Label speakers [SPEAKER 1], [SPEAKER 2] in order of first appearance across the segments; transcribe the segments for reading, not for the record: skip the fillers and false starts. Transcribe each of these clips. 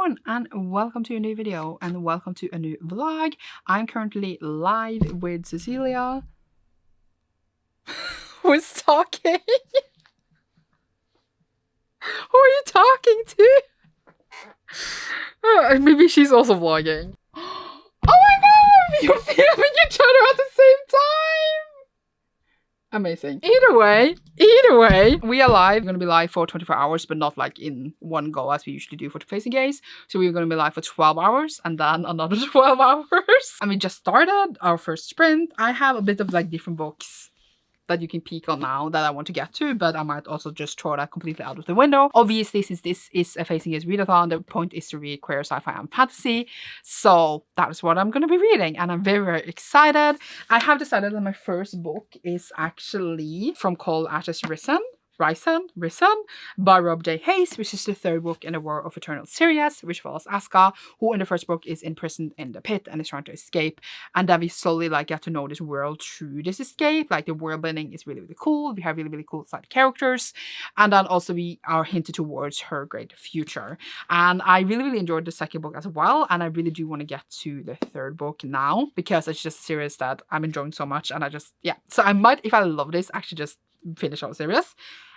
[SPEAKER 1] everyone, and welcome to a new video and welcome to a new vlog. I'm currently live with Cecilia. Who's talking? Who are you talking to? Maybe she's also vlogging. Oh my god! You're filming each other at the same time! Amazing. Either way, we are live. We're gonna be live for 24 hours, but not like in one go as we usually do for the facing gaze. So we're gonna be live for 12 hours and then another 12 hours. And we just started our first sprint. I have a bit of like different books that you can peek on now that I want to get to, but I might also just throw that completely out of the window. Obviously, since this is a facing gaze readathon, the point is to read queer sci-fi and fantasy. So that is what I'm going to be reading, and I'm very, very excited. I have decided that my first book is actually From Cold Ashes Risen by Rob J. Hayes, which is the third book in the War of Eternal series, which follows Asuka, who in the first book is imprisoned in the pit and is trying to escape. And then we slowly like get to know this world through this escape. Like the world building is really, really cool. We have really, really cool side characters. And then also we are hinted towards her great future. And I really, really enjoyed the second book as well. And I really do want to get to the third book now because it's just a series that I'm enjoying so much. And I just, yeah. So I might, if I love this, actually just finish our series.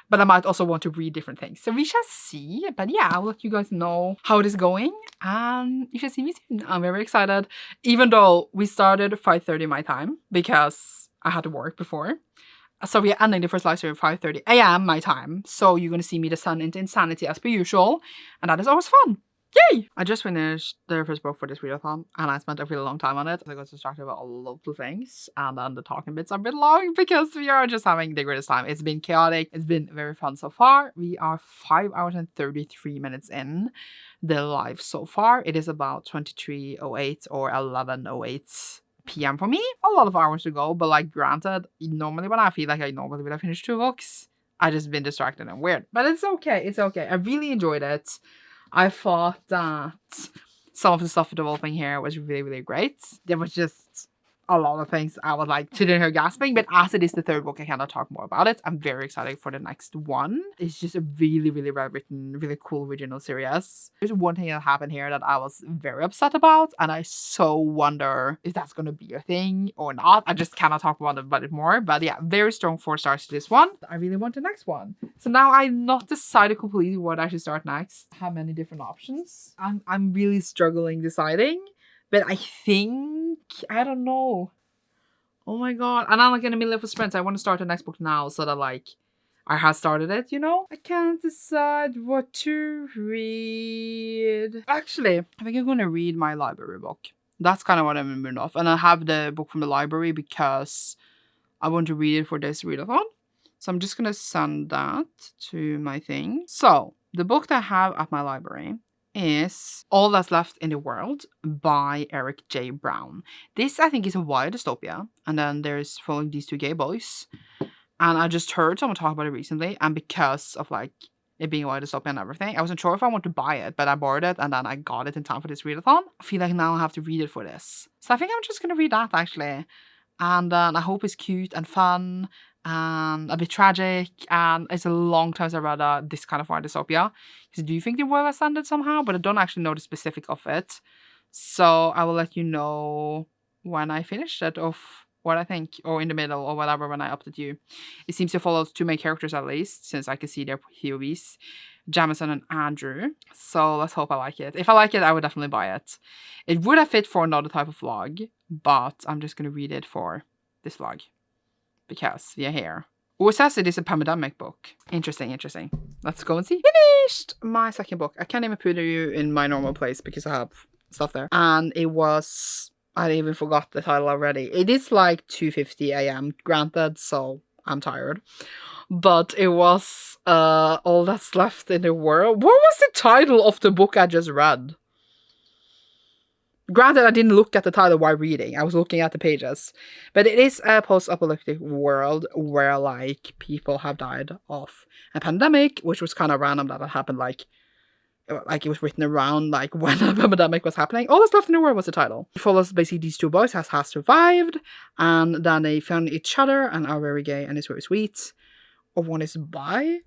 [SPEAKER 1] But I might also want to read different things. So we shall see. But yeah, I'll let you guys know how it is going. And you shall see me soon. I'm very excited. Even though we started 5:30 my time because I had to work before. So we are ending the first live stream at 5:30 a.m. my time. So you're going to see me descend into insanity as per usual. And that is always fun. Yay! I just finished the first book for this readathon and I spent a really long time on it. I got distracted about a lot of things and then the talking bits are a bit long because we are just having the greatest time. It's been chaotic. It's been very fun so far. We are 5 hours and 33 minutes in the live so far. It is about 23:08 or 11:08 p.m. for me. A lot of hours to go, but like granted, normally when I feel like I normally would have finished 2 books, I just been distracted and weird. But it's okay. It's okay. I really enjoyed it. I thought that some of the stuff developing here was really, really great. There was just a lot of things I would like to do here gasping, but as it is the third book, I cannot talk more about it. I'm very excited for the next one. It's just a really, really well written, really cool original series. There's one thing that happened here that I was very upset about, and I so wonder if that's going to be a thing or not. I just cannot talk about it more, but yeah, very strong 4 stars to this one. I really want the next one. So now I'm not decided completely what I should start next. I have many different options. I'm really struggling deciding. But I think, I don't know. Oh my god. And I'm like in the middle of a sprint. So I want to start the next book now so that like I have started it, you know? I can't decide what to read. Actually, I think I'm going to read my library book. That's kind of what I'm in the mood of. And I have the book from the library because I want to read it for this readathon. So I'm just going to send that to my thing. So the book that I have at my library is All That's Left in the World by Eric J. Brown. This, I think, is a YA dystopia. And then there's following these 2 gay boys. And I just heard someone talk about it recently. And because of, like, it being a YA dystopia and everything, I wasn't sure if I want to buy it. But I borrowed it and then I got it in time for this readathon. I feel like now I have to read it for this. So I think I'm just going to read that, actually. And I hope it's cute and fun and a bit tragic, and it's a long time since I read this kind of YA dystopia. So do you think the world has ended somehow? But I don't actually know the specific of it. So I will let you know when I finish it of what I think, or in the middle, or whatever, when I update you. It seems to follow 2 main characters at least, since I can see their POVs, Jamison and Andrew. So let's hope I like it. If I like it, I would definitely buy it. It would have fit for another type of vlog, but I'm just going to read it for this vlog. Because we are here. Oh, it says it is a pandemic book. Interesting, interesting. Let's go and see. Finished my second book. I can't even put you in my normal place because I have stuff there. And it was, I even forgot the title already. It is like 2:50 a.m. granted, so I'm tired. But it was All That's Left in the World. What was the title of the book I just read? Granted, I didn't look at the title while reading. I was looking at the pages. But it is a post-apocalyptic world where, like, people have died of a pandemic, which was kind of random that it happened, like it was written around, like, when a pandemic was happening. All That's Left in the World was the title. It follows basically these 2 boys has survived, and then they found each other and are very gay and it's very sweet. Or one is bi.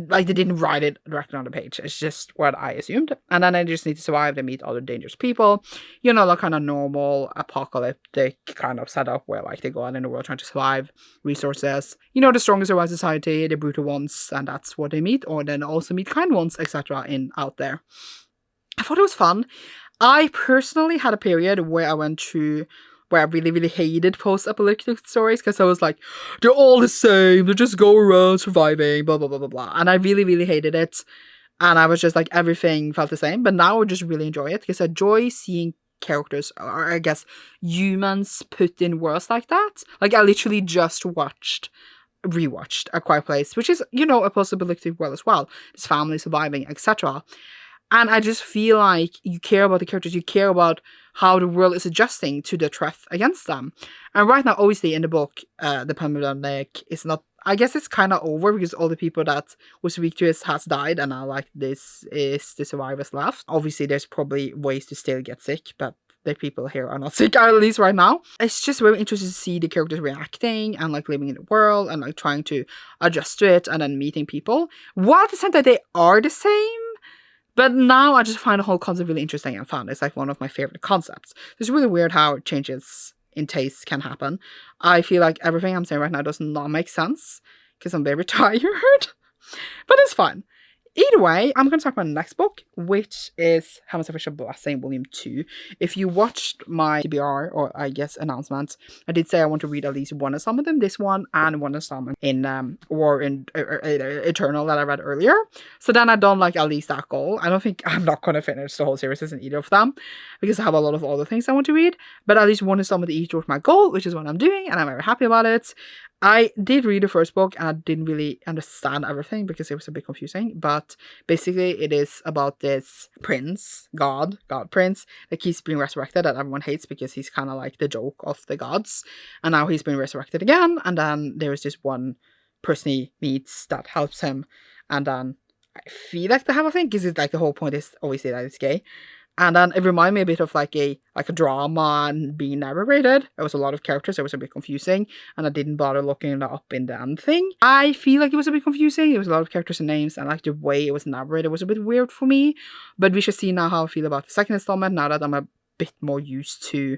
[SPEAKER 1] like they didn't write it directly on the page. It's just what I assumed. And then they just need to survive. They meet other dangerous people. You know, the kind of normal apocalyptic kind of setup where like they go out in the world trying to survive, resources. You know, the strongest survive society, the brutal ones, and that's what they meet. Or then also meet kind ones, etc. in out there. I thought it was fun. I personally had a period where I went through where I really, really hated post-apocalyptic stories because I was like, they're all the same. They just go around surviving, blah, blah, blah, blah, blah. And I really, really hated it. And I was just like, everything felt the same. But now I just really enjoy it because I enjoy seeing characters, or I guess humans, put in worlds like that. Like, I literally just rewatched A Quiet Place, which is, you know, a post-apocalyptic world as well. This family surviving, etc. And I just feel like you care about the characters, you care about how the world is adjusting to the threat against them. And right now, obviously, in the book, the pandemic is not, I guess it's kind of over because all the people that was weak to it has died, and now, like, this is the survivors left. Obviously, there's probably ways to still get sick, but the people here are not sick, at least right now. It's just very interesting to see the characters reacting and, like, living in the world and, like, trying to adjust to it and then meeting people. While at the same time, they are the same. But now I just find the whole concept really interesting and fun. It's like one of my favorite concepts. It's really weird how changes in taste can happen. I feel like everything I'm saying right now does not make sense because I'm very tired. But it's fine. Either way, I'm going to talk about the next book, which is Heaven's Official Blessing, Volume 2. If you watched my TBR, or I guess announcement, I did say I want to read at least one installment in this one and one installment in Eternal that I read earlier. So then I've done like at least that goal. I don't think I'm not going to finish the whole series in either of them because I have a lot of other things I want to read. But at least one installment each was my goal, which is what I'm doing, and I'm very happy about it. I did read the first book and I didn't really understand everything because it was a bit confusing. But basically it is about this prince, God prince, that keeps being resurrected that everyone hates because he's kind of like the joke of the gods. And now he's been resurrected again. And then there is this one person he meets that helps him. And then I feel like they have a thing because it's like the whole point is obviously that it's gay. And then it reminded me a bit of like a drama and being narrated. There was a lot of characters. It was a bit confusing. And I didn't bother looking it up in the end thing. I feel like it was a bit confusing. There was a lot of characters and names. And like the way it was narrated was a bit weird for me. But we should see now how I feel about the second installment. Now that I'm a bit more used to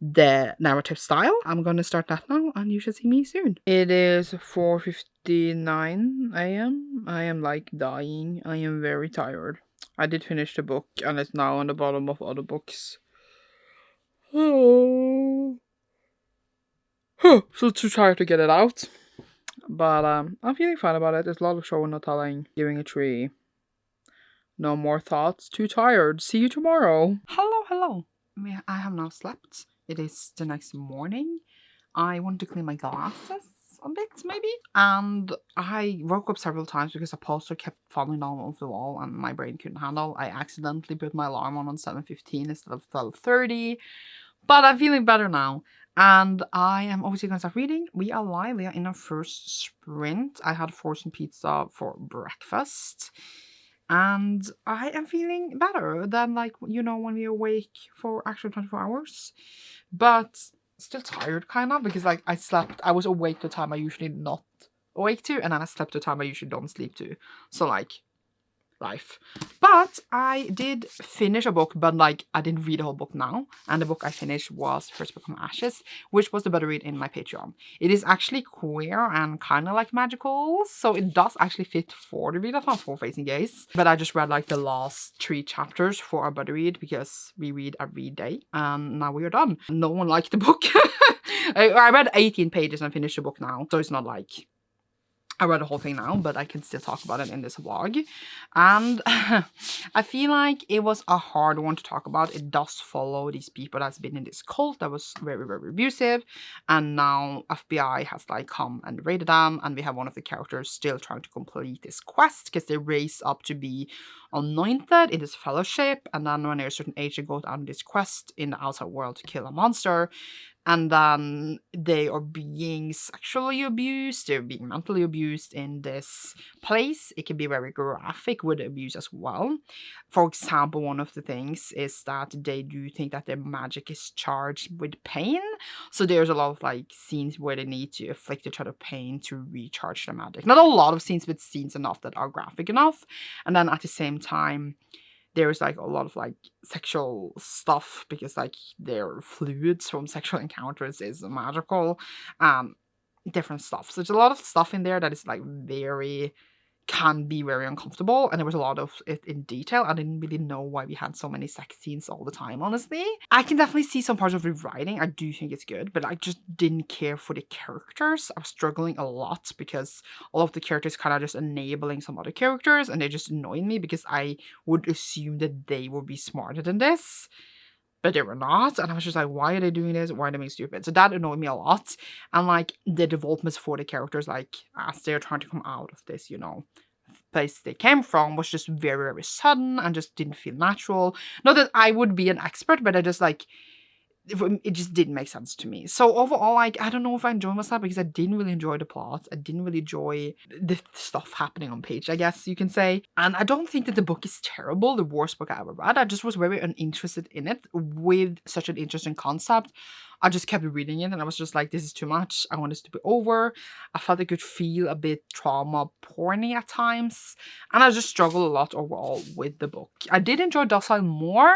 [SPEAKER 1] the narrative style. I'm going to start that now. And you should see me soon. It is 4:59 a.m. I am like dying. I am very tired. I did finish the book and it's now on the bottom of other books. Oh. So too tired to get it out. But I'm feeling fine about it. There's a lot of show and no telling. Giving a 3. No more thoughts. Too tired. See you tomorrow. Hello. I have now slept. It is the next morning. I want to clean my glasses a bit maybe, and I woke up several times because a poster kept falling down off the wall and my brain couldn't handle. I accidentally put my alarm on 7:15 instead of 12:30, but I'm feeling better now and I am obviously gonna start reading. We are live. We are in our first sprint. I had frozen pizza for breakfast and I am feeling better than, like, you know, when we're awake for actually 24 hours, but still tired kind of because like I was awake the time I usually not awake to, and then I slept the time I usually don't sleep to. So like life. But I did finish a book, but like I didn't read the whole book now. And the book I finished was First Book from Ashes, which was the better read in my Patreon. It is actually queer and kind of like magical, so it does actually fit for the readathon for Facing Gays. But I just read like the last 3 chapters for our buddy read because we read every day, and now we are done. No one liked the book. I read 18 pages and finished the book now, so it's not like I read the whole thing now, but I can still talk about it in this vlog. And I feel like it was a hard one to talk about. It does follow these people that's been in this cult that was very, very abusive. And now FBI has like come and raided them. And we have one of the characters still trying to complete this quest because they raise up to be anointed in this fellowship. And then when they're a certain age, they go on this quest in the outside world to kill a monster. And then they are being sexually abused, they're being mentally abused in this place. It can be very graphic with abuse as well. For example, one of the things is that they do think that their magic is charged with pain. So there's a lot of like scenes where they need to inflict each other pain to recharge their magic. Not a lot of scenes, but scenes enough that are graphic enough. And then at the same time, there's like a lot of like sexual stuff because like their fluids from sexual encounters is magical, different stuff. So there's a lot of stuff in there that is like can be very uncomfortable, and there was a lot of it in detail. I didn't really know why we had so many sex scenes all the time, honestly. I can definitely see some parts of the writing. I do think it's good, but I just didn't care for the characters. I was struggling a lot because all of the characters kind of just enabling some other characters, and they just annoyed me because I would assume that they would be smarter than this. But they were not, and I was just like, why are they doing this? Why are they being stupid? So that annoyed me a lot. And like the developments for the characters, like as they're trying to come out of this, place they came from, was just very, very sudden and just didn't feel natural. Not that I would be an expert, but I just like, it just didn't make sense to me. So overall, like, I don't know if I enjoyed myself because I didn't really enjoy the plot. I didn't really enjoy the stuff happening on page, I guess you can say. And I don't think that the book is terrible, the worst book I ever read. I just was very uninterested in it with such an interesting concept. I just kept reading it and I was just like, this is too much. I want this to be over. I felt it could feel a bit trauma porny at times. And I just struggled a lot overall with the book. I did enjoy Docile more.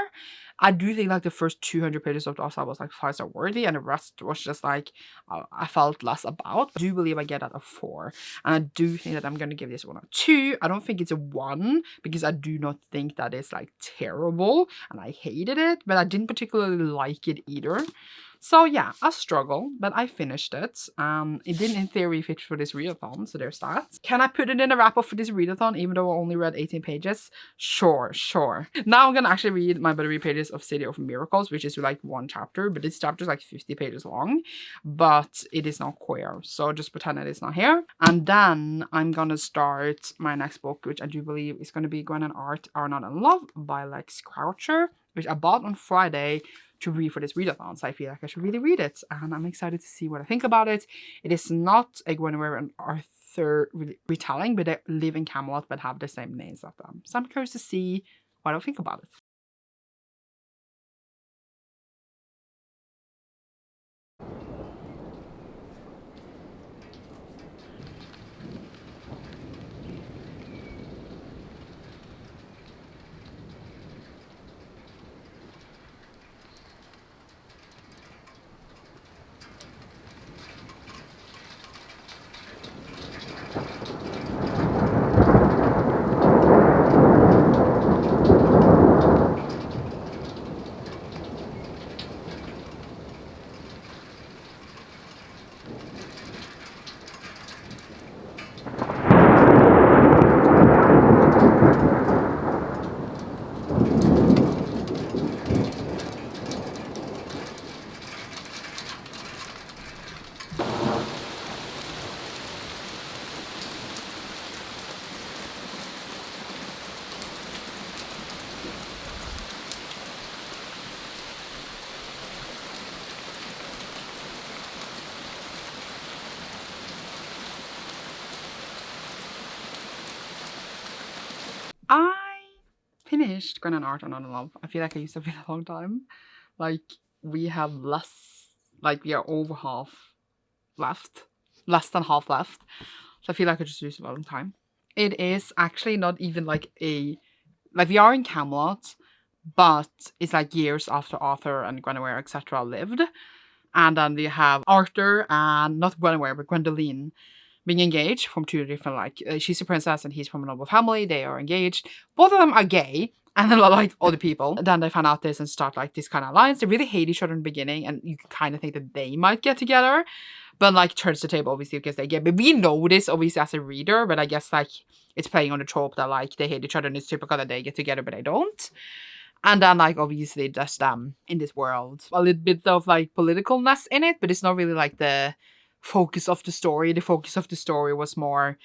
[SPEAKER 1] I do think like the first 200 pages of Docile was like 5-star worthy, and the rest was just like I felt less about. I do believe I get that a 4, and I do think that I'm gonna give this one a 2. I don't think it's a 1 because I do not think that it's like terrible and I hated it, but I didn't particularly like it either. So yeah, a struggle, but I finished it. It didn't in theory fit for this readathon, so there's that. Can I put it in a wrap-up for this readathon even though I only read 18 pages? Sure. Now I'm gonna actually read my buttery pages of City of Miracles, which is like one chapter, but this chapter is like 50 pages long, but it is not queer, so just pretend that it's not here. And then I'm gonna start my next book, which I do believe is gonna be Gwen and Art Are Not in Love by Lex Croucher, which I bought on Friday to read for this readathon, so I feel like I should really read it, and I'm excited to see what I think about it. It is not a Guinevere and Arthur retelling, but they live in Camelot but have the same names of them. So I'm curious to see what I think about it. I finished Gwen and Art Are Not in Love. I feel like I used to have been a long time. Like, we have we are over half left. Less than half left. So I feel like I just used a long time. It is actually not even like we are in Camelot, but it's like years after Arthur and Guinevere, etc. lived. And then we have Arthur and not Guinevere, but Gwendoline being engaged from two different, she's a princess and he's from a noble family. They are engaged. Both of them are gay. And then like other people. Then they find out this and start like this kind of alliance. They really hate each other in the beginning, and you can kind of think that they might get together. But like turns the table obviously because they get. But we know this obviously as a reader. But I guess like it's playing on the trope that like they hate each other and it's typical that they get together but they don't. And then like obviously just in this world a little bit of like politicalness in it, but it's not really like the focus of the story. The focus of the story was more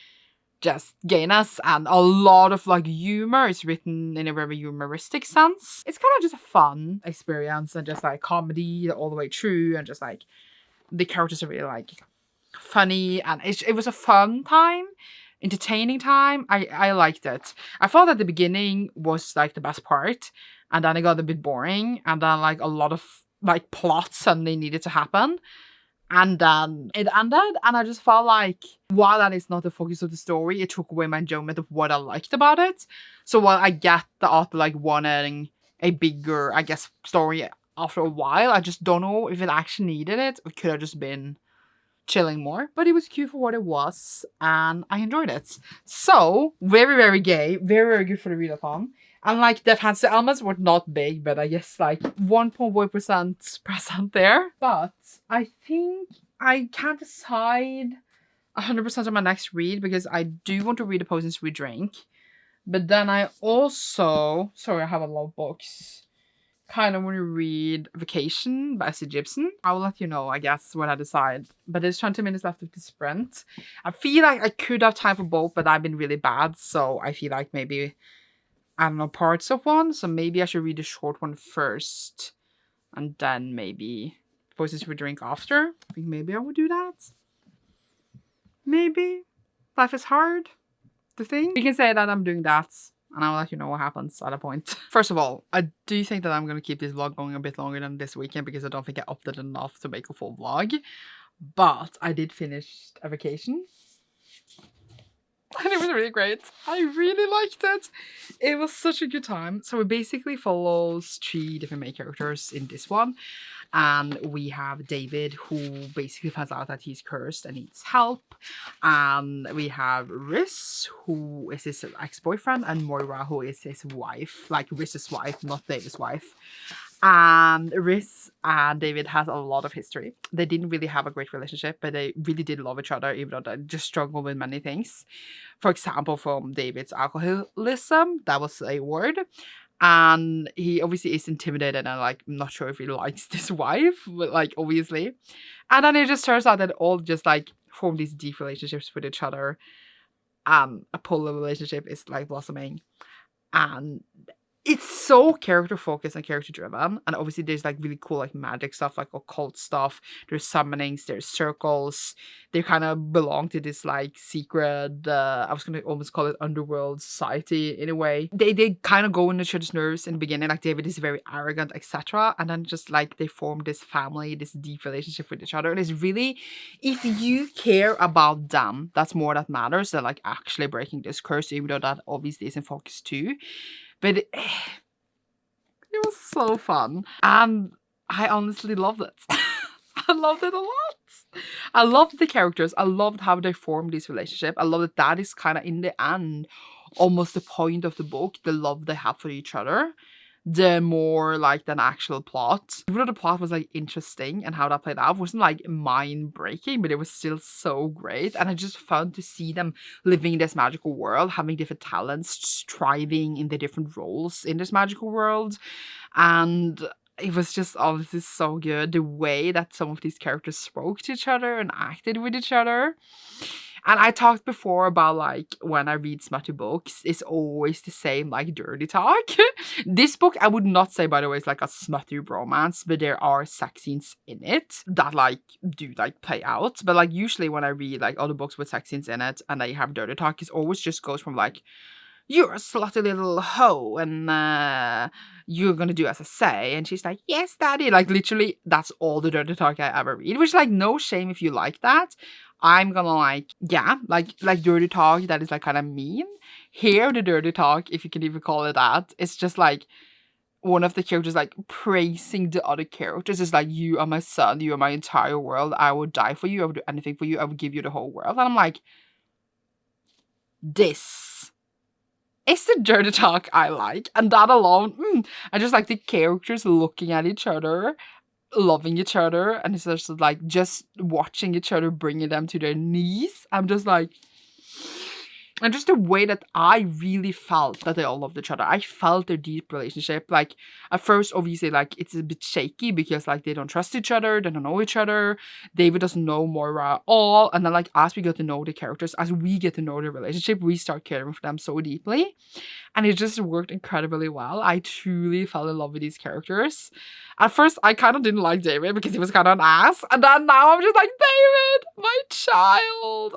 [SPEAKER 1] just gayness and a lot of like humor. It's written in a very humoristic sense. It's kind of just a fun experience and just like comedy all the way through, and just like the characters are really like funny, and it was a fun time, entertaining time. I liked it. I thought that the beginning was like the best part, and then it got a bit boring, and then like a lot of like plots suddenly needed to happen. And then it ended, and I just felt like, while that is not the focus of the story, it took away my enjoyment of what I liked about it. So while I get the author like wanting a bigger, I guess, story after a while, I just don't know if it actually needed it, or could have just been chilling more. But it was cute for what it was, and I enjoyed it. So, very, very gay, very, very good for the readathon. And like the fancy elements were not big, but I guess like 1.1% present there. But I think I can't decide 100% on my next read, because I do want to read The Potions We Drink. But then I also, sorry, I have a lot of books. Kind of want to read Vacation by S.C. Gibson. I will let you know, I guess, when I decide. But there's 20 minutes left of the sprint. I feel like I could have time for both, but I've been really bad. So I feel like maybe, I don't know, parts of one. So maybe I should read the short one first, and then maybe Potions We Drink after. I think maybe I would do that. Maybe. Life is hard. The thing. You can say that I'm doing that, and I'll let you know what happens at a point. First of all, I do think that I'm going to keep this vlog going a bit longer than this weekend, because I don't think I updated enough to make a full vlog. But I did finish A Vacation. And it was really great. I really liked it. It was such a good time. So it basically follows 3 different main characters in this one. And we have David, who basically finds out that he's cursed and needs help. And we have Riz, who is his ex-boyfriend, and Moira, who is his wife. Like Riz's wife, not David's wife. And Riz and David has a lot of history. They didn't really have a great relationship, but they really did love each other, even though they just struggled with many things. For example, from David's alcoholism, that was a word. And he obviously is intimidated and like not sure if he likes this wife, but like obviously. And then it just turns out that all just like form these deep relationships with each other. A polar relationship is like blossoming. And it's so character focused and character driven, and obviously there's like really cool like magic stuff, like occult stuff. There's summonings, there's circles. They kind of belong to this like secret, I was gonna almost call it underworld society in a way. They kind of go in each other's nerves in the beginning. Like David is very arrogant, etc., and then just like they form this family, this deep relationship with each other. And it's really, if you care about them, that's more that matters than like actually breaking this curse, even though that obviously is in focus too. But it was so fun. And I honestly loved it. I loved it a lot. I loved the characters. I loved how they formed this relationship. I love that is kind of, in the end, almost the point of the book, the love they have for each other. The more like than actual plot. Even though the plot was like interesting and how that played out, wasn't like mind breaking, but it was still so great. And I just found to see them living in this magical world, having different talents, striving in the different roles in this magical world. And it was just honestly so good. The way that some of these characters spoke to each other and acted with each other. And I talked before about like when I read smutty books, it's always the same like dirty talk. This book, I would not say, by the way, is like a smutty romance, but there are sex scenes in it that like do like play out. But like usually when I read like other books with sex scenes in it and they have dirty talk, it always just goes from like, you're a slutty little hoe and you're gonna do as I say. And she's like, yes, daddy. Like literally, that's all the dirty talk I ever read, which like no shame if you like that. I'm gonna like, yeah, like dirty talk that is like kind of mean. Here, the dirty talk, if you can even call it that, it's just like one of the characters like praising the other characters. It's like, you are my son, you are my entire world, I would die for you, I would do anything for you, I would give you the whole world. And I'm like, this is the dirty talk I like. And that alone, I just like the characters looking at each other, loving each other, and it's just like just watching each other, bringing them to their knees. I'm just like, And just the way that I really felt that they all loved each other. I felt their deep relationship. Like, at first, obviously, like, it's a bit shaky because, like, they don't trust each other. They don't know each other. David doesn't know Moira at all. And then, like, as we get to know the characters, as we get to know their relationship, we start caring for them so deeply. And it just worked incredibly well. I truly fell in love with these characters. At first, I kind of didn't like David because he was kind of an ass. And then now I'm just like, David, my child.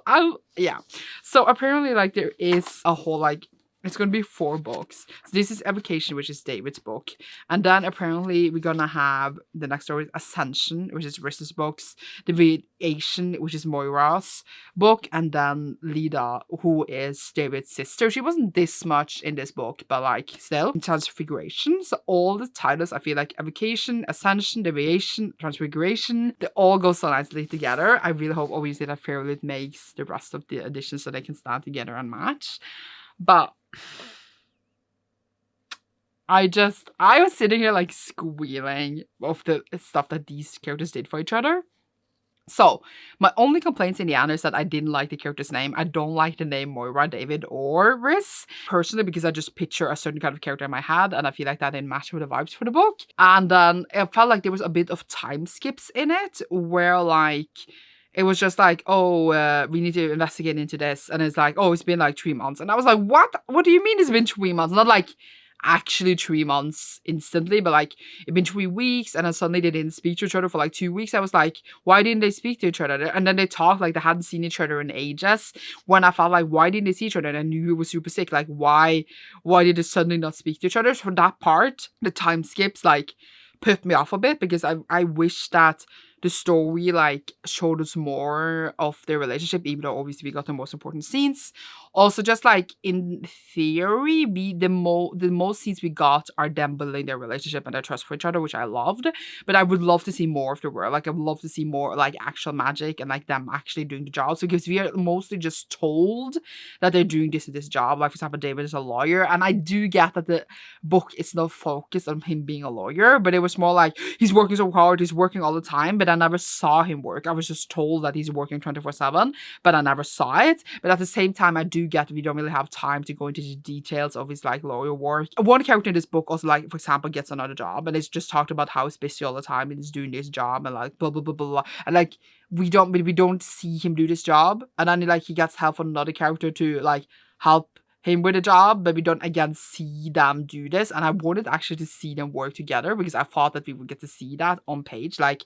[SPEAKER 1] Yeah. So apparently, like, there is a whole, like, it's going to be 4 books. So this is Evocation, which is David's book. And then apparently we're going to have the next story is Ascension, which is Rissa's books. Deviation, which is Moira's book. And then Lida, who is David's sister. She wasn't this much in this book, but like still. Transfiguration. So all the titles, I feel like Evocation, Ascension, Deviation, Transfiguration, they all go so nicely together. I really hope obviously that Fairlit makes the rest of the editions so they can stand together and match. But I was sitting here like squealing of the stuff that these characters did for each other. So, my only complaints in the end is that I didn't like the character's name. I don't like the name Moira, David, or Riss, personally, because I just picture a certain kind of character in my head, and I feel like that didn't match with the vibes for the book. And then it felt like there was a bit of time skips in it, where like, it was just like, oh, we need to investigate into this. And it's like, oh, it's been like 3 months. And I was like, what? What do you mean it's been 3 months? Not like actually 3 months instantly, but like it's been 3 weeks, and then suddenly they didn't speak to each other for like 2 weeks. I was like, why didn't they speak to each other? And then they talked like they hadn't seen each other in ages, when I felt like, why didn't they see each other? And I knew he was super sick. Like, why did they suddenly not speak to each other? So for that part, the time skips like put me off a bit, because I wish that the story like showed us more of their relationship, even though obviously we got the most important scenes. Also, just like in theory, the most scenes we got are them building their relationship and their trust for each other, which I loved. But I would love to see more of the world. Like, I would love to see more like actual magic and like them actually doing the job. So because we are mostly just told that they're doing this job. Like, for example, David is a lawyer, and I do get that the book is not focused on him being a lawyer, but it was more like he's working so hard, he's working all the time, but I never saw him work. I was just told that he's working 24/7, but I never saw it. But at the same time, I do get that we don't really have time to go into the details of his like lawyer work. One character in this book also, like, for example, gets another job, and it's just talked about how he's busy all the time and he's doing this job and like blah blah blah blah blah. And like we don't see him do this job, and then like he gets help from another character to like help him with a job, but we don't again see them do this. And I wanted actually to see them work together, because I thought that we would get to see that on page, like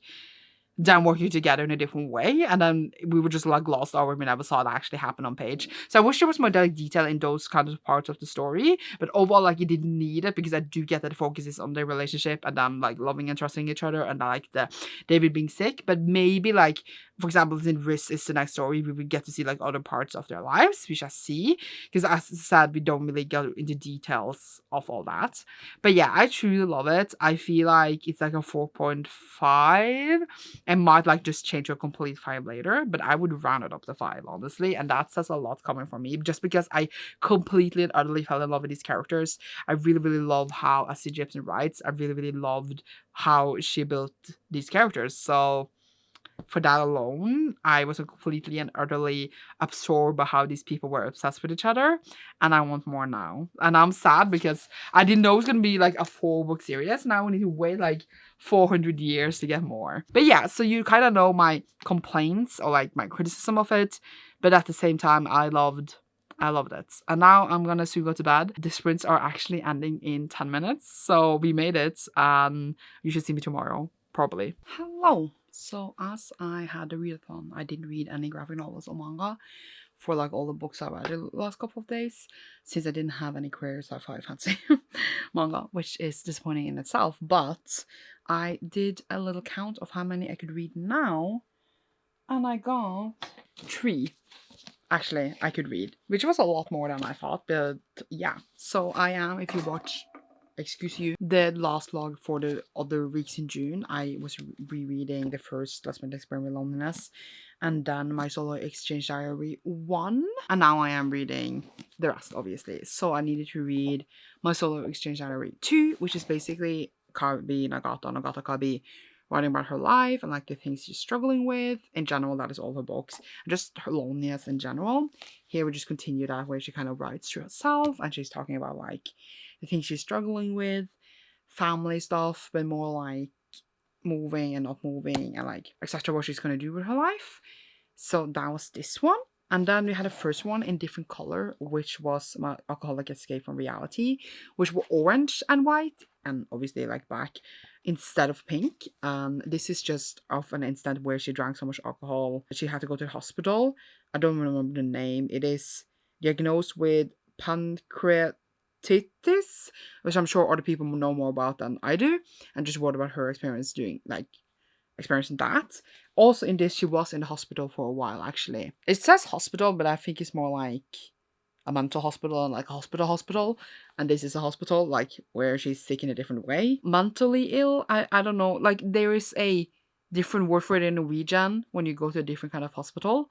[SPEAKER 1] them working together in a different way, and then we were just like glossed over. We never saw it actually happen on page. So I wish there was more like detail in those kind of parts of the story, but overall, like, you didn't need it, because I do get that the focus is on their relationship and them like loving and trusting each other, and like the David being sick. But maybe, like, for example, in Riss is the next story, we would get to see like other parts of their lives, which I see, because as I said, we don't really get into details of all that. But yeah, I truly love it. I feel like it's like a 4.5, and might like just change to a complete 5 later, but I would round it up to 5, honestly. And that says a lot coming from me, just because I completely and utterly fell in love with these characters. I really, really love how Ashley Gibson writes. I really, really loved how she built these characters. So for that alone, I was completely and utterly absorbed by how these people were obsessed with each other, and I want more now. And I'm sad because I didn't know it was gonna be like a 4-book series. Now we need to wait like 400 years to get more. But yeah, so you kind of know my complaints or like my criticism of it, but at the same time, I loved it. And now I'm gonna soon go to bed. The sprints are actually ending in 10 minutes, so we made it, and you should see me tomorrow, probably. Hello. So as I had the readathon, I didn't read any graphic novels or manga for like all the books I read the last couple of days, since I didn't have any queer sci-fi fancy manga, which is disappointing in itself. But I did a little count of how many I could read now, and I got 3. Actually, I could read, which was a lot more than I thought, but yeah. So I am, if you watch, excuse you, the last vlog for the other weeks in June, I was rereading the first Let's Make the Experiment Loneliness, and then my solo exchange diary 1, and now I am reading the rest, obviously. So I needed to read my solo exchange diary 2, which is basically Kabi, Nagata, Kabi, writing about her life and like the things she's struggling with. In general, that is all her books. And just her loneliness in general. Here we just continue that where she kind of writes to herself and she's talking about like the things she's struggling with, family stuff, but more like moving and not moving and like etc. what she's gonna do with her life. So that was this one. And then we had a first one in different color, which was my Alcoholic Escape from Reality, which were orange and white, and obviously like black, instead of pink. This is just of an incident where she drank so much alcohol that she had to go to the hospital. I don't remember the name. It is diagnosed with pancreatitis, which I'm sure other people know more about than I do, and just what about her experience experiencing that. Also in this, she was in the hospital for a while, actually. It says hospital, but I think it's more like a mental hospital and like a hospital. And this is a hospital, like, where she's sick in a different way. Mentally ill, I don't know. Like, there is a different word for it in Norwegian when you go to a different kind of hospital.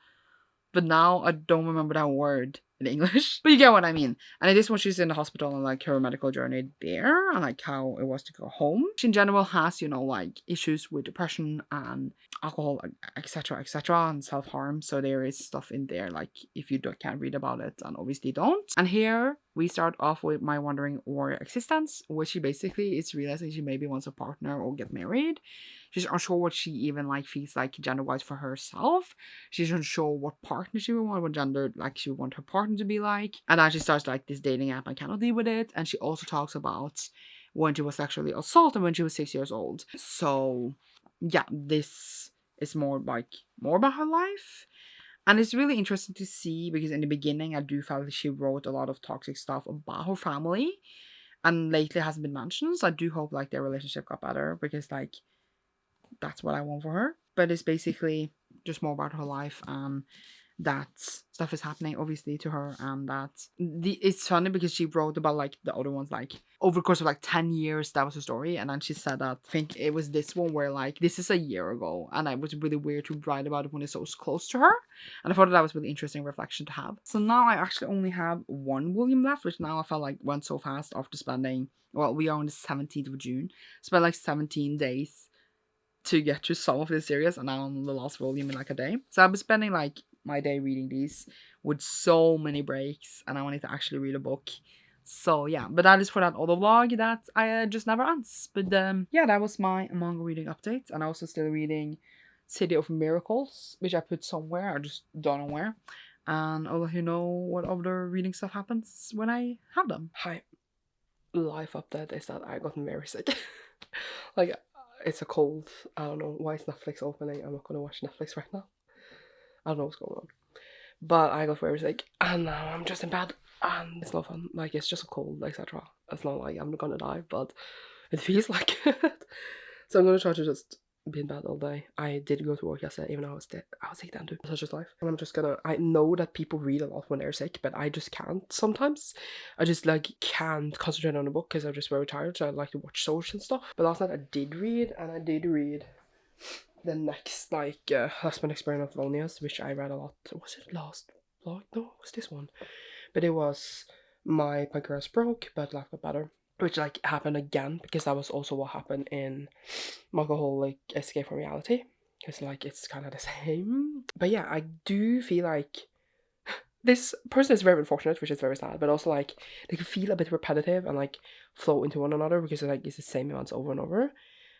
[SPEAKER 1] But now I don't remember that word in English. But you get what I mean. And it is when she's in the hospital and like her medical journey there and like how it was to go home. She in general has, you know, like issues with depression and alcohol, etc., and self-harm. So there is stuff in there like if you can't read about it, and obviously don't. And here we start off with my wandering warrior existence, where she basically is realizing she maybe wants a partner or get married. She's unsure what she even like feels like gender-wise for herself. She's unsure what partner she would want, what gender like she would want her partner to be like. And then she starts like this dating app and cannot deal with it. And she also talks about when she was sexually assaulted when she was 6 years old. So yeah, this is more about her life. And it's really interesting to see because in the beginning I do feel like she wrote a lot of toxic stuff about her family. And lately it hasn't been mentioned. So I do hope like their relationship got better because like that's what I want for her. But it's basically just more about her life and that stuff is happening obviously to her, and that it's funny because she wrote about like the other ones like over the course of like 10 years. That was her story. And then she said that I think it was this one where like this is a year ago, and it was really weird to write about it when it's so close to her. And I thought that was really interesting reflection to have. So now I actually only have one volume left, which now I felt like went so fast after spending, well, we are on the 17th of June, spent like 17 days to get through some of this series, and now I'm on the last volume in like a day. So I've been spending like my day reading these with so many breaks, and I wanted to actually read a book. So yeah, but that is for that other vlog that I just never ends. But yeah, that was my manga reading update. And I'm also still reading City of Miracles, which I put somewhere, I just don't know where. And I'll let you know what other reading stuff happens when I have them. Hi, life update is that I got very sick. Like, it's a cold. I don't know why is Netflix opening. I'm not gonna watch Netflix right now. I don't know what's going on. But I got very sick and now I'm just in bed and it's not fun. Like, it's just a cold, etc. It's not like I'm gonna die, but it feels like it. So I'm gonna try to just be in bed all day. I did go to work yesterday, even though I was sick then too. Such is life. And I'm just gonna, I know that people read a lot when they're sick, but I just can't sometimes. I just like can't concentrate on a book because I'm just very tired, so I like to watch shows and stuff. But last night I did read, and I did read the next like husband experiment of loneliness, which I read a lot. Was it last vlog? No, it was this one. But it was My Pancreas Broke but Life Got Better, which like happened again because that was also what happened in Alcoholic Escape from Reality, because like it's kind of the same. But yeah, I do feel like this person is very unfortunate, which is very sad, but also like they can feel a bit repetitive and like flow into one another because like it's the same events over and over.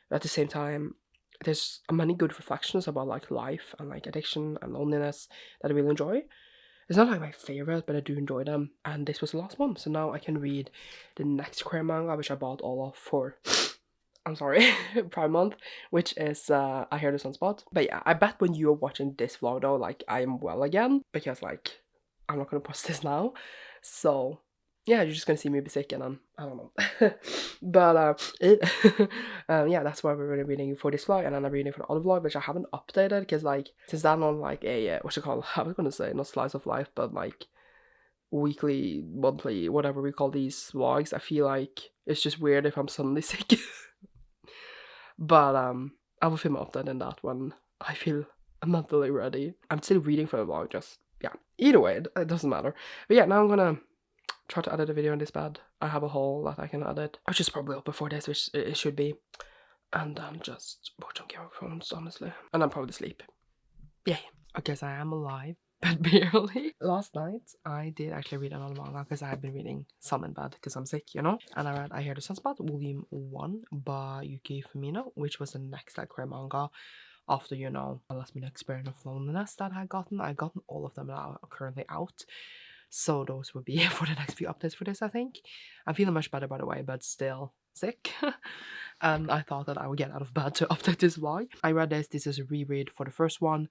[SPEAKER 1] But at the same time, there's many good reflections about like life and like addiction and loneliness that I really enjoy. It's not like my favorite, but I do enjoy them. And this was the last one, so now I can read the next queer manga, which I bought all of for, I'm sorry, Prime Month, which is I Hear the Sunspot. But yeah, I bet when you are watching this vlog though, like I am well again, because like I'm not gonna post this now. So yeah, you're just gonna see me be sick, and then I don't know. But yeah, that's why we're really reading for this vlog, and then I'm reading for the other vlog, which I haven't updated because like since that on like a what's it called? I was gonna say not slice of life, but like weekly, monthly, whatever we call these vlogs. I feel like it's just weird if I'm suddenly sick. But I will film update in that when I feel mentally ready. I'm still reading for the vlog, just yeah. Either way, it doesn't matter. But yeah, now I'm gonna try to edit a video in this bed. I have a haul that I can edit, which is probably up before this, which it should be. and then just watch on Game of Thrones, honestly. And then probably sleep. Yay. Okay, so I am alive, but barely. Last night, I did actually read another manga because I have been reading some in bed because I'm sick, you know? And I read I Hear the Sunspot, Volume 1 by Yuki Fumino, which was the next like queer manga after, you know, a last minute experience of loneliness that I had gotten. I've gotten all of them now currently out. So those would be it for the next few updates for this, I think. I'm feeling much better, by the way, but still sick. And I thought that I would get out of bed to update this vlog. I read this. This is a reread for the first one,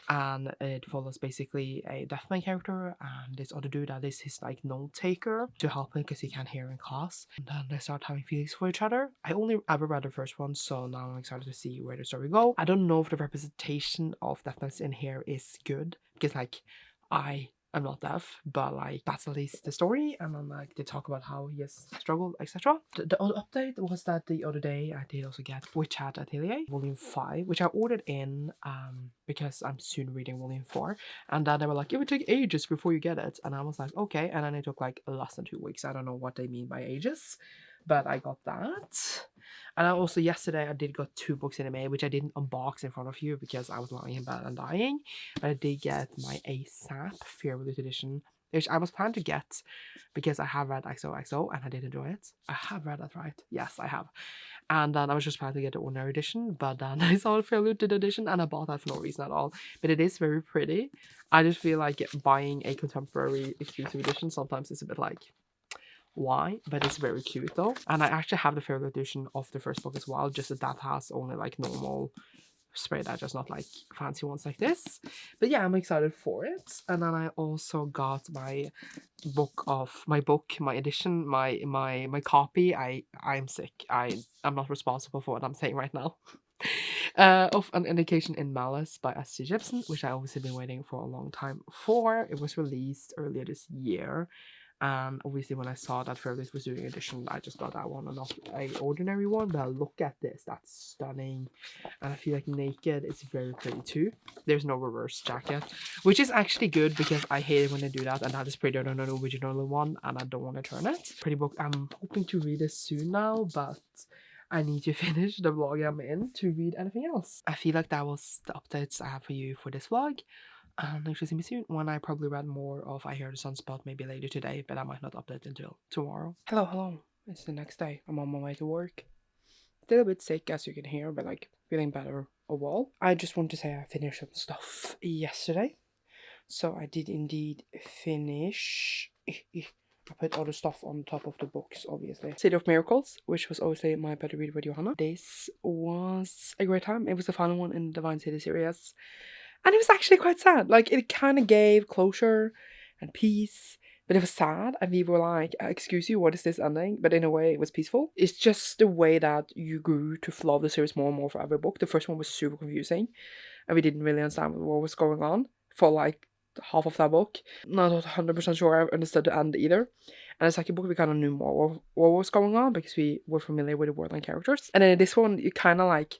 [SPEAKER 1] and it follows basically a deafman character and this other dude that is his like note taker to help him because he can't hear in class. And then they start having feelings for each other. I only ever read the first one, so now I'm excited to see where the story go. I don't know if the representation of deafness in here is good because like I'm not deaf, but like that's at least the story, and then like they talk about how he has struggled, etc. The other update was that the other day I did also get Witch Hat Atelier Volume 5, which I ordered in because I'm soon reading Volume 4, and then they were like, it would take ages before you get it, and I was like, okay, and then it took like less than 2 weeks. I don't know what they mean by ages, but I got that. And I also yesterday I did got 2 books in the mail, which I didn't unbox in front of you because I was lying in bed and dying. But I did get my ASAP Fearless edition, which I was planning to get because I have read XOXO and I did enjoy it. I have read that, right? Yes, I have. And then I was just planning to get the ordinary edition, but then I saw a Fairly Limited edition and I bought that for no reason at all. But it is very pretty. I just feel like buying a contemporary exclusive edition sometimes is a bit like, why? But it's very cute though. And I actually have the Fairly edition of the first book as well, just that has only like normal spray that, just not like fancy ones like this. But yeah, I'm excited for it. And then I also got my edition, my copy. I'm sick. I'm not responsible for what I'm saying right now. Of An Indication in Malice by S.T. Gibson, which I obviously been waiting for a long time for. It was released earlier this year. And obviously when I saw that Fairless was doing an edition, I just got that one and not an ordinary one. But look at this, that's stunning. And I feel like naked is very pretty too. There's no reverse jacket, which is actually good because I hate it when they do that, and that is prettier than the original one, and I don't want to turn it. Pretty book. I'm hoping to read it soon now, but I need to finish the vlog I'm in to read anything else. I feel like that was the updates I have for you for this vlog. And you should see me soon when I probably read more of I Hear the Sunspot maybe later today, but I might not update until tomorrow. Hello. It's the next day. I'm on my way to work. Still a bit sick as you can hear, but like feeling better overall. I just want to say I finished some stuff yesterday. So I did indeed finish. I put other stuff on top of the books, obviously. City of Miracles, which was obviously my better read with Johanna. This was a great time. It was the final one in the Divine City series. And it was actually quite sad. Like, it kind of gave closure and peace, but it was sad. And we were like, excuse you, what is this ending? But in a way, it was peaceful. It's just the way that you grew to love the series more and more for every book. The first one was super confusing, and we didn't really understand what was going on for like half of that book. Not 100% sure I understood the end either. And the second book, we kind of knew more what was going on because we were familiar with the world and characters. And then in this one, you kind of like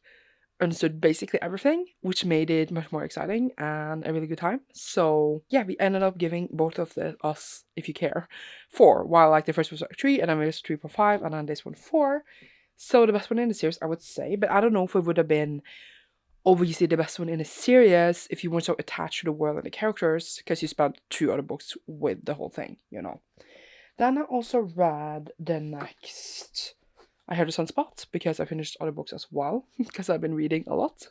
[SPEAKER 1] understood basically everything, which made it much more exciting and a really good time. So yeah, we ended up giving both of us, if you care, 4, while like the first was like 3, and then it was 3.5, and then this one 4. So the best one in the series, I would say, but I don't know if it would have been obviously the best one in a series if you weren't so attached to the world and the characters, because you spent 2 other books with the whole thing, you know. Then I also read the next I Heard the Sunspot because I finished other books as well, because I've been reading a lot.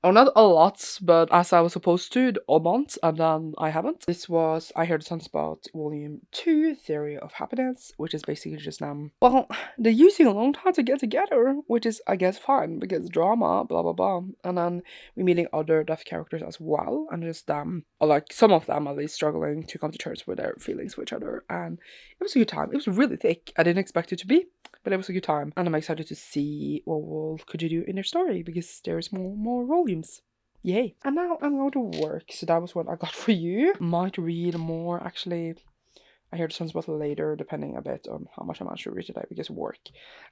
[SPEAKER 1] Oh, not a lot, but as I was supposed to, a month, and then I haven't. This was I Heard the Sunspot Volume 2, Theory of Happiness, which is basically just well, they're using a long time to get together, which is, I guess, fine, because drama, blah, blah, blah. And then we're meeting other deaf characters as well, and just them, or like some of them at least, struggling to come to terms with their feelings for each other. And it was a good time. It was really thick. I didn't expect it to be, but it was a good time. And I'm excited to see what could you do in their story, because there's more volumes. Yay. And now I'm going to work, so that was what I got for you. Might read more, actually. I hear the Sunspot later, depending a bit on how much I manage to read today, because of work.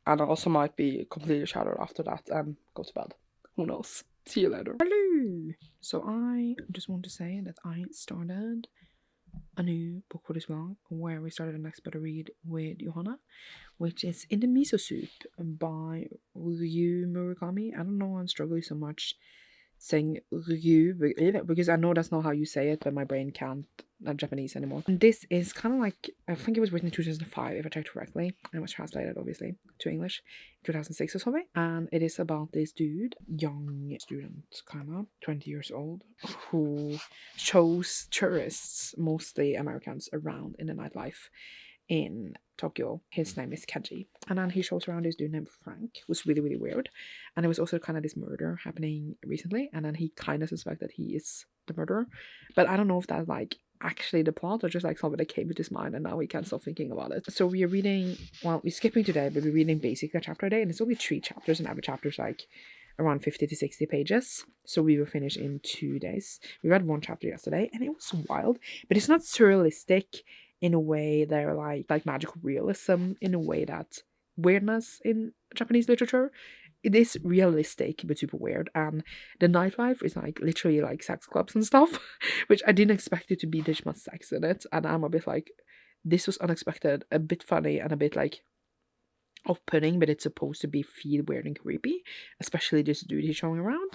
[SPEAKER 1] And I also might be completely shattered after that and go to bed. Who knows? See you later. Hello! So I just want to say that I started a new book for this vlog, where we started the next better read with Johanna, which is In the Miso Soup by Ryu Murakami. I don't know, I'm struggling so much saying Ryu because I know that's not how you say it, but my brain can't Japanese anymore. And this is kind of like, I think it was written in 2005 if I checked correctly, and it was translated obviously to English 2006 or something. And it is about this dude, young student, kind of 20 years old, who shows tourists, mostly Americans, around in the nightlife in Tokyo. His name is Kenji. And then he shows around this dude named Frank, who's really, really weird. And it was also kind of this murder happening recently. And then he kind of suspects that he is the murderer. But I don't know if that's like actually the plot or just like something that came to his mind and now he can't stop thinking about it. So we are reading, well, we're skipping today, but we're reading basically a chapter a day. And it's only 3 chapters, and every chapter is like around 50 to 60 pages. So we will finish in 2 days. We read 1 chapter yesterday and it was wild, but it's not surrealistic in a way they're like magical realism, in a way that weirdness in Japanese literature, it is realistic but super weird. And the nightlife is like literally like sex clubs and stuff, which I didn't expect it to be this much sex in it. And I'm a bit like, this was unexpected, a bit funny and a bit like off-putting, but it's supposed to be feel weird and creepy, especially this dude he's showing around.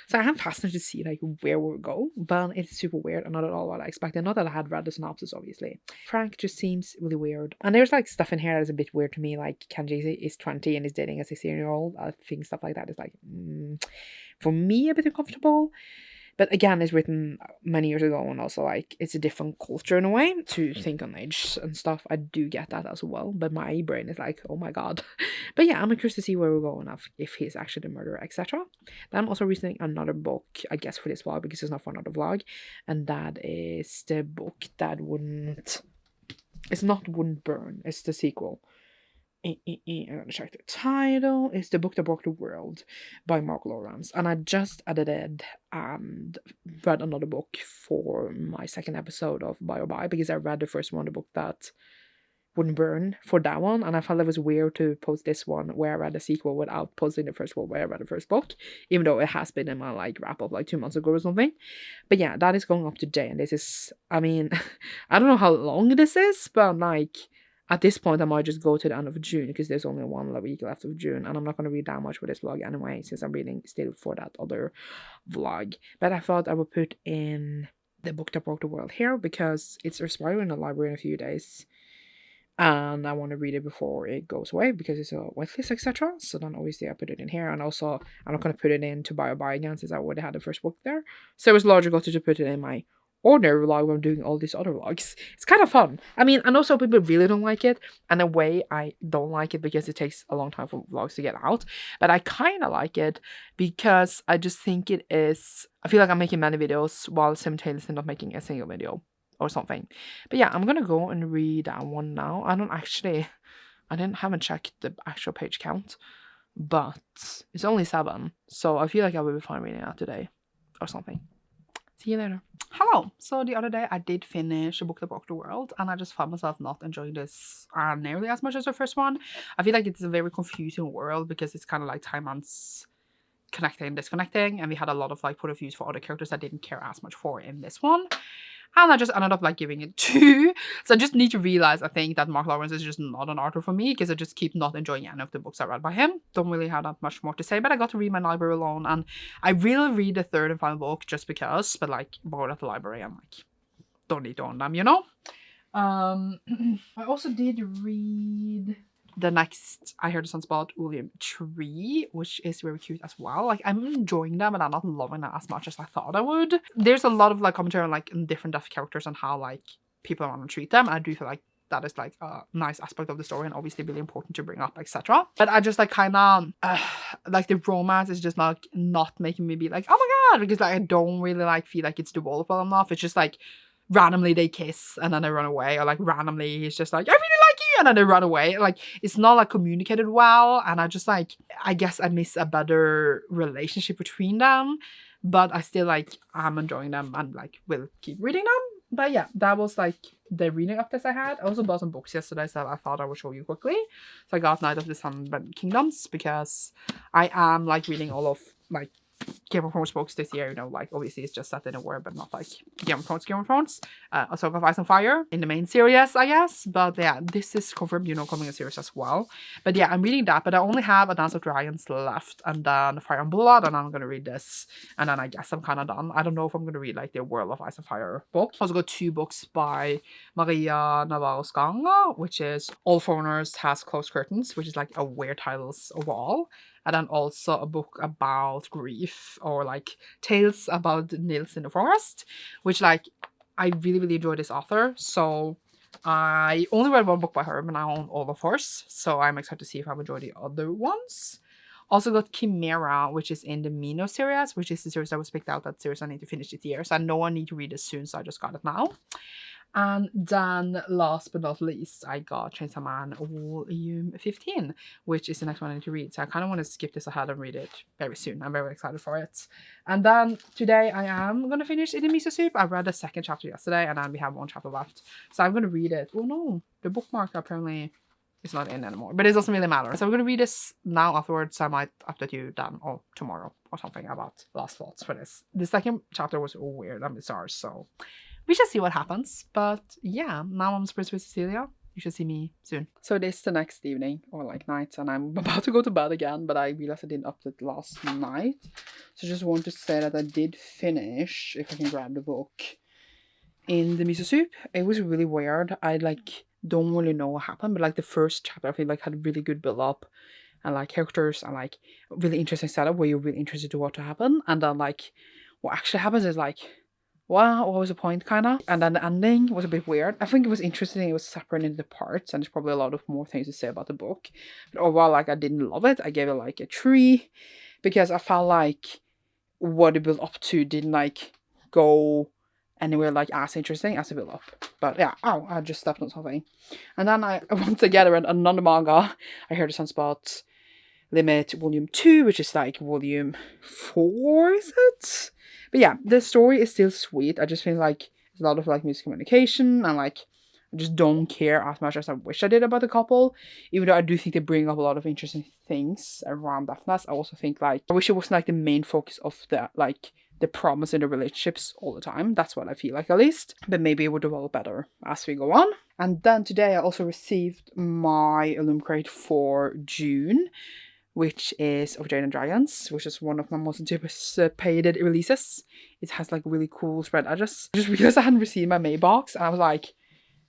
[SPEAKER 1] So I am fascinated to see like where we'll go, but it's super weird and not at all what I expected. Not that I had read the synopsis, obviously. Frank just seems really weird, and there's like stuff in here that is a bit weird to me, like Kenji is 20 and is dating a 16-year-old. I think stuff like that is like for me a bit uncomfortable. But again, it's written many years ago, and also like it's a different culture in a way to think on age and stuff. I do get that as well, but my brain is like, oh my god. But yeah, I'm curious to see where we're going if he's actually the murderer, etc. Then I'm also reading another book, I guess, for this vlog because it's not for another vlog, and that is the book that wouldn't burn. It's the sequel. I'm gonna check the title. It's The Book That Broke the World by Mark Lawrence. And I just edited and read another book for my second episode of Buy or Buy because I read the first one, The Book That Wouldn't Burn, for that one. And I felt it was weird to post this one where I read the sequel without posting the first one where I read the first book, even though it has been in my like wrap up like 2 months ago or something. But yeah, that is going up today. And this is, I mean, I don't know how long this is, but like, at this point, I might just go to the end of June because there's only 1 week left of June, and I'm not going to read that much for this vlog anyway, since I'm reading still for that other vlog. But I thought I would put in The Book That Broke the World here because it's expiring in the library in a few days, and I want to read it before it goes away because it's a whitelist, etc. So then obviously I put it in here, and also I'm not going to put it in to Buy or Buy again since I already had the first book there. So it was logical to just put it in my ordinary vlog when I'm doing all these other vlogs. It's kind of fun. I mean, and also people really don't like it, and in a way I don't like it because it takes a long time for vlogs to get out, but I kind of like it because I just think it is, I feel like I'm making many videos while simultaneously not making a single video or something. But yeah, I'm gonna go and read that one now. Haven't checked the actual page count, but it's only 7, so I feel like I will be fine reading that today or something. See you later. Hello. So the other day I did finish A Book That Broke the World, and I just found myself not enjoying this nearly as much as the first one. I feel like it's a very confusing world because it's kind of like time months connecting and disconnecting, and we had a lot of like point of views for other characters I didn't care as much for in this one. And I just ended up like giving it 2. So I just need to realize, I think, that Mark Lawrence is just not an author for me because I just keep not enjoying any of the books I read by him. Don't really have that much more to say, but I got to read my library alone, and I will read the 3rd and final book just because, but like borrowed at the library, I'm like, don't need to own them, you know? I also did read the next I Heard the Sun Spot William 3, which is very cute as well. Like, I'm enjoying them, and I'm not loving them as much as I thought I would. There's a lot of like commentary on like different deaf characters and how like people want to treat them. I do feel like that is like a nice aspect of the story and obviously really important to bring up, etc. But I just like kind of like the romance is just like not making me be like, oh my god, because like I don't really like feel like it's developable enough. It's just like randomly they kiss and then they run away, or like randomly he's just like, I really like you, and then they run away. Like, it's not like communicated well, and I just like, I guess I miss a better relationship between them, but I still like, I'm enjoying them and like will keep reading them. But yeah, that was like the reading updates I had. I also bought some books yesterday, so I thought I would show you quickly. So I got Night of the Sun Kingdoms because I am like reading all of like Game of Thrones books this year, you know, like obviously it's just set in a war, but not like Game of Thrones. A Song of Ice and Fire in the main series, I guess. But yeah, this is confirmed, you know, coming a series as well. But yeah, I'm reading that, but I only have A Dance of Dragons left, and then Fire and Blood, and I'm gonna read this, and then I guess I'm kind of done. I don't know if I'm gonna read like the World of Ice and Fire book. I also got 2 books by Maria Navarro-Scanga, which is All Foreigners Has Closed Curtains, which is like a weird titles overall. And then also a book about grief, or like tales about Nils in the forest, which like I really, really enjoy this author. So I only read 1 book by her, but I own all of hers. So I'm excited to see if I enjoy the other ones. Also got Chimera, which is in the Mino series, which is the series that was picked out, that series I need to finish this year. So I know I need to read it soon, so I just got it now. And then last but not least, I got Chainsaw Man Volume 15, which is the next one I need to read. So I kind of want to skip this ahead and read it very soon. I'm very excited for it. And then today I am going to finish Eating Miso Soup. I read the 2nd chapter yesterday, and then we have 1 chapter left. So I'm going to read it. Oh no, the bookmark apparently is not in anymore, but it doesn't really matter. So I'm going to read this now afterwards. I might update you then or tomorrow or something about last thoughts for this. The 2nd chapter was weird and bizarre, so we shall see what happens. But yeah, now I'm supposed to be Cecilia. You should see me soon. So it is the next evening, or like night, and I'm about to go to bed again, but I realized I didn't update last night. So just want to say that I did finish, if I can grab the book, in the miso soup. It was really weird. I like don't really know what happened, but like the first chapter I feel like had a really good build up, and like characters, and like really interesting setup where you're really interested to what to happen, and then like what actually happens is like, wow, what was the point, kind of? And then the ending was a bit weird. I think it was interesting. It was separated into parts, and there's probably a lot of more things to say about the book. But overall, like, I didn't love it. I gave it like a 3, because I felt like what it built up to didn't like go anywhere like as interesting as it built up. But yeah, oh, I just stepped on something. And then I once again read another manga. I heard the Sunspot Limit Volume 2, which is like Volume 4, is it? But yeah, the story is still sweet. I just feel like there's a lot of like miscommunication, and like I just don't care as much as I wish I did about the couple. Even though I do think they bring up a lot of interesting things around deafness, I also think like I wish it wasn't like the main focus of the like the promise in the relationships all the time. That's what I feel like, at least. But maybe it will develop better as we go on. And then today I also received my Illum Crate for June, which is of Jade and Dragons, which is one of my most anticipated releases. It has like really cool spread edges. Just because I hadn't received my May box, and I was like,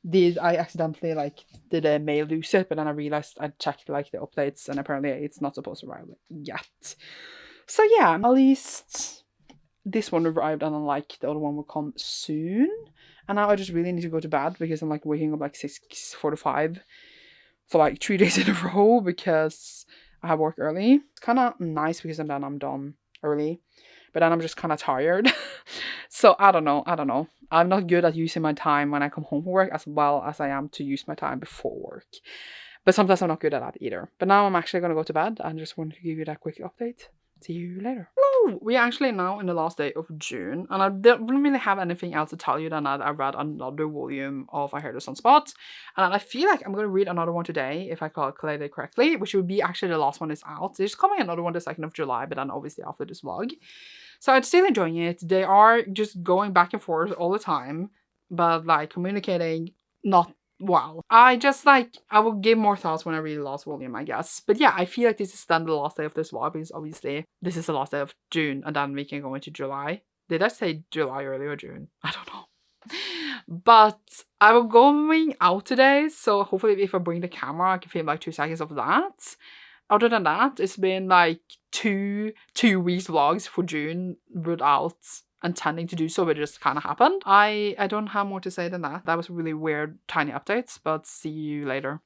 [SPEAKER 1] did I accidentally like did a mail lose it? But then I realized I checked like the updates, and apparently it's not supposed to arrive yet. So yeah, at least this one arrived, and then like the other one will come soon. And now I just really need to go to bed, because I'm like waking up like 6:45 for like 3 days in a row, because I have work early. It's kind of nice because then I'm done early, but then I'm just kind of tired. So I don't know. I'm not good at using my time when I come home from work as well as I am to use my time before work. But sometimes I'm not good at that either. But now I'm actually going to go to bed. I just wanted to give you that quick update. See you later. Hello! We're actually now in the last day of June, and I don't really have anything else to tell you than that I read another volume of I Heard the Sunspot, and I feel like I'm going to read another one today, if I calculate it correctly, which would be actually the last one is out. There's coming another one the 2nd of July, but then obviously after this vlog. So I'm still enjoying it. They are just going back and forth all the time, but like communicating not well. I will give more thoughts when I read the last volume, I guess. But yeah, I feel like this is then the last day of this vlog, because obviously this is the last day of June, and then we can go into July. Did I say July earlier or June? I don't know. But I'm going out today, so hopefully if I bring the camera, I can film like 2 seconds of that. Other than that, it's been like two weeks vlogs for June without intending to do so, but it just kind of happened. I don't have more to say than that. That was really weird, tiny updates, but see you later.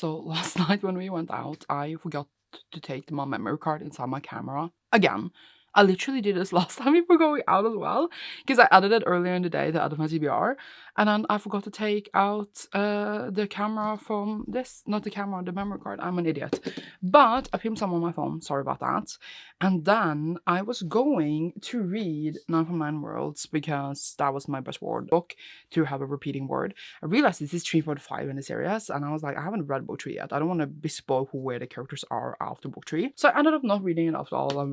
[SPEAKER 1] So last night when we went out, I forgot to take my memory card inside my camera again. I literally did this last time we were going out as well, because I added it earlier in the day, the added my TBR, and then I forgot to take out the camera from this, not the camera, the memory card. I'm an idiot. But I filmed some on my phone, sorry about that. And then I was going to read 9 from 9 Worlds because that was my best word book to have a repeating word. I realized this is 3.5 in the series, and I was like, I haven't read book 3 yet. I don't want to bespoke where the characters are after book 3. So I ended up not reading it after all.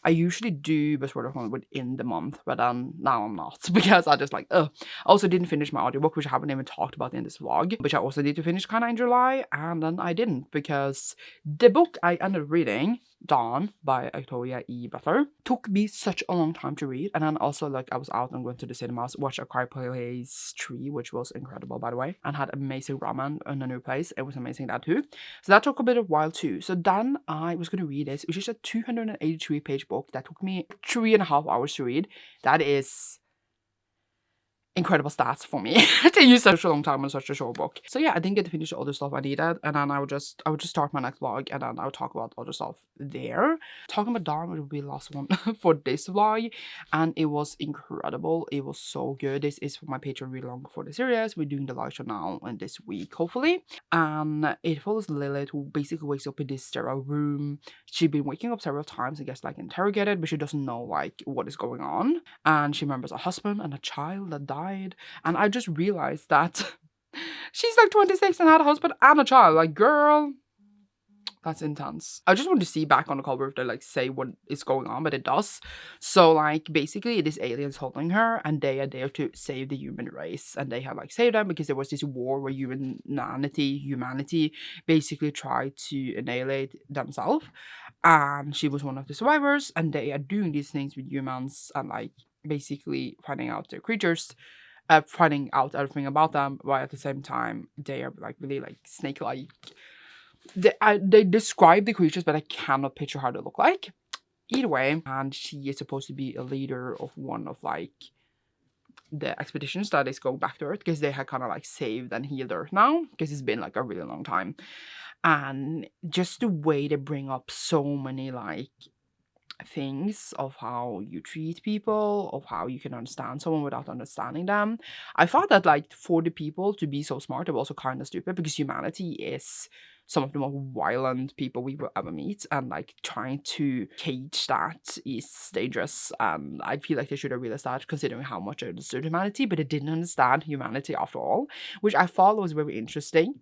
[SPEAKER 1] I usually do best word of one within the month, but now I'm not because I just like, I also didn't finish my audiobook, which I haven't even talked about in this vlog, which I also need to finish kind of in July, and then I didn't because the book I ended up reading, Dawn by Octavia E. Butler, took me such a long time to read. And then also, like, I was out and went to the cinemas, watched A Quiet Place 3, which was incredible, by the way, and had amazing ramen in a new place. It was amazing, that too. So that took a bit of a while too. So then I was going to read this, which is a 283-page book that took me 3.5 hours to read. That is incredible stats for me to use such a long time on such a short book. So yeah, I didn't get to finish all the stuff I needed, and then I would just start my next vlog, and then I would talk about other stuff there. Talking about Dawn would be the last one for this vlog, and it was incredible. It was so good. This is for my Patreon really long for the series. We're doing the live show now and this week, hopefully. And it follows Lilith, who basically wakes up in this sterile room. She's been waking up several times and gets like interrogated, but she doesn't know like what is going on. And she remembers a husband and a child that died. And I just realized that she's like 26 and had a husband and a child. Like, girl, that's intense. I just want to see back on the cover if they like say what is going on, but it does. So like basically this alien's holding her, and they are there to save the human race, and they have like saved them because there was this war where humanity basically tried to annihilate themselves, and she was one of the survivors, and they are doing these things with humans and like basically finding out their creatures, finding out everything about them, while at the same time they are like really like snake-like. They describe the creatures, but I cannot picture how they look like. Either way, and she is supposed to be a leader of one of like the expeditions that is going back to Earth, because they had kind of like saved and healed Earth now, because it's been like a really long time. And just the way they bring up so many like things of how you treat people, of how you can understand someone without understanding them. I thought that like for the people to be so smart, they were also kind of stupid, because humanity is some of the most violent people we will ever meet, and like trying to cage that is dangerous. And I feel like they should have realized that, considering how much they understood humanity, but they didn't understand humanity after all, which I thought was very interesting.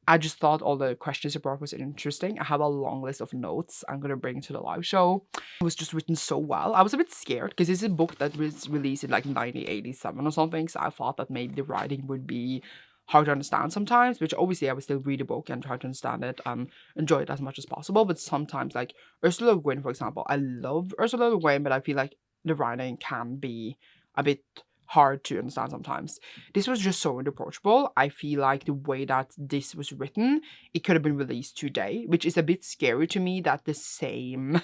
[SPEAKER 1] I just thought all the questions it brought was interesting. I have a long list of notes I'm going to bring to the live show. It was just written so well. I was a bit scared because it's a book that was released in like 1987 or something. So I thought that maybe the writing would be hard to understand sometimes, which obviously I would still read the book and try to understand it and enjoy it as much as possible. But sometimes, like Ursula Le Guin, for example, I love Ursula Le Guin, but I feel like the writing can be a bit hard to understand sometimes. This was just so unapproachable. I feel like the way that this was written, it could have been released today, which is a bit scary to me that the same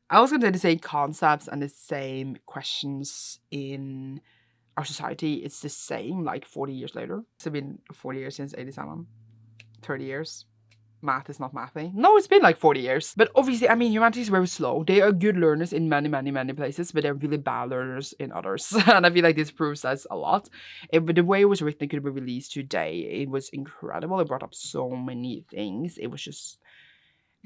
[SPEAKER 1] I was gonna say the same concepts and the same questions in our society, it's the same like 40 years later. It's been 40 years since 87. 30 years. Math is not mathy. No, it's been like 40 years. But obviously, I mean, humanity is very slow. They are good learners in many, many, many places, but they're really bad learners in others. And I feel like this proves that a lot. But the way it was written, it could be released today. It was incredible. It brought up so many things. It was just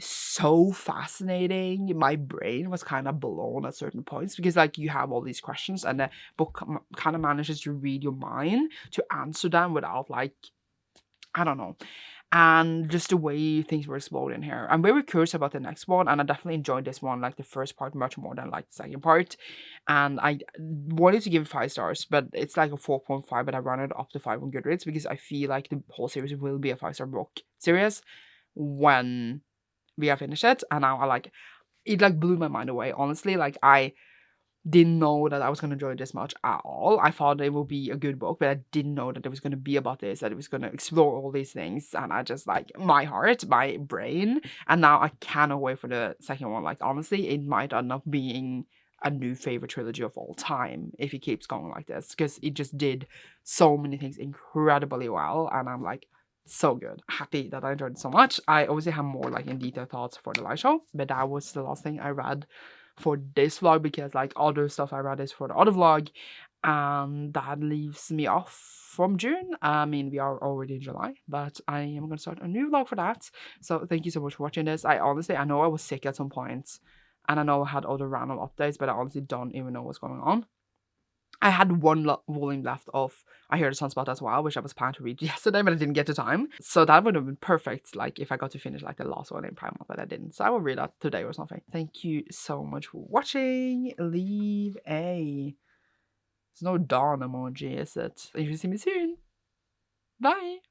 [SPEAKER 1] so fascinating. My brain was kind of blown at certain points, because like you have all these questions, and the book kind of manages to read your mind to answer them without like, I don't know. And just the way things were explored in here. I'm very curious about the next one, and I definitely enjoyed this one, like the first part, much more than like the second part. And I wanted to give it 5 stars, but it's like a 4.5, but I run it up to 5 on Goodreads, because I feel like the whole series will be a 5-star book series when we have finished it. And now I like it, like blew my mind away, honestly. Like I didn't know that I was going to enjoy it this much at all. I thought it would be a good book, but I didn't know that it was going to be about this, that it was going to explore all these things. And I just like my heart, my brain, and now I cannot wait for the second one. Like honestly, it might end up being a new favorite trilogy of all time if it keeps going like this, because it just did so many things incredibly well. And I'm like So good. Happy that I enjoyed it so much. I obviously have more like in detail thoughts for the live show, but that was the last thing I read for this vlog, because like other stuff I read is for the other vlog, and that leaves me off from June. I mean, we are already in July, but I am gonna start a new vlog for that. So thank you so much for watching this. I know I was sick at some points, and I know I had other random updates, but I honestly don't even know what's going on. I had one volume left of I Hear the Sunspot as well, which I was planning to read yesterday, but I didn't get the time. So that would have been perfect, like, if I got to finish, like, the last one in Primal, but I didn't. So I will read that today or something. Thank you so much for watching. Leave a... There's no dawn emoji, is it? You will see me soon. Bye!